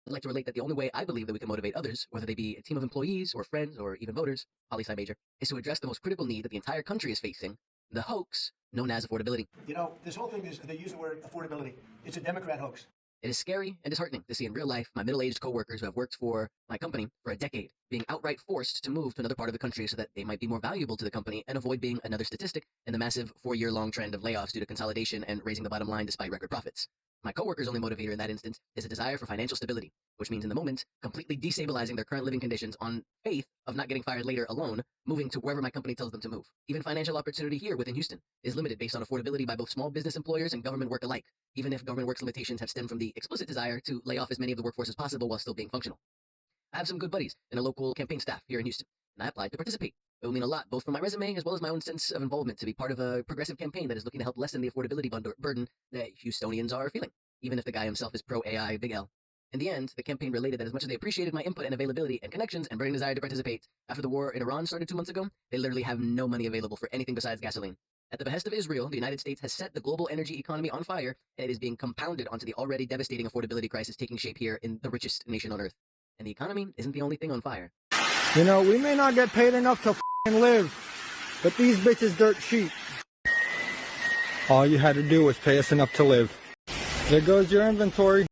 I'd like to relate that the only way I believe that we can motivate others, whether they be a team of employees or friends or even voters, poli-sci major, is to address the most critical need that the entire country is facing, the hoax known as affordability. You know, this whole thing is, they use the word affordability. It's a Democrat hoax. It is scary and disheartening to see in real life my middle-aged coworkers who have worked for my company for a decade being outright forced to move to another part of the country so that they might be more valuable to the company and avoid being another statistic in the massive 4-year-long trend of layoffs due to consolidation and raising the bottom line despite record profits. My coworkers' only motivator in that instance is a desire for financial stability, which means in the moment, completely destabilizing their current living conditions on faith of not getting fired later alone, moving to wherever my company tells them to move. Even financial opportunity here within Houston is limited based on affordability by both small business employers and government work alike, even if government work's limitations have stemmed from the explicit desire to lay off as many of the workforce as possible while still being functional. I have some good buddies in a local campaign staff here in Houston, and I applied to participate. It will mean a lot, both for my resume as well as my own sense of involvement to be part of a progressive campaign that is looking to help lessen the affordability burden that Houstonians are feeling, even if the guy himself is pro-AI, big L. In the end, the campaign related that as much as they appreciated my input and availability and connections and burning desire to participate, after the war in Iran started 2 months ago, they literally have no money available for anything besides gasoline. At the behest of Israel, the United States has set the global energy economy on fire, and it is being compounded onto the already devastating affordability crisis taking shape here in the richest nation on earth. And the economy isn't the only thing on fire. You know, we may not get paid enough to f***ing live, but these bitches dirt cheap. All you had to do was pay us enough to live. There goes your inventory.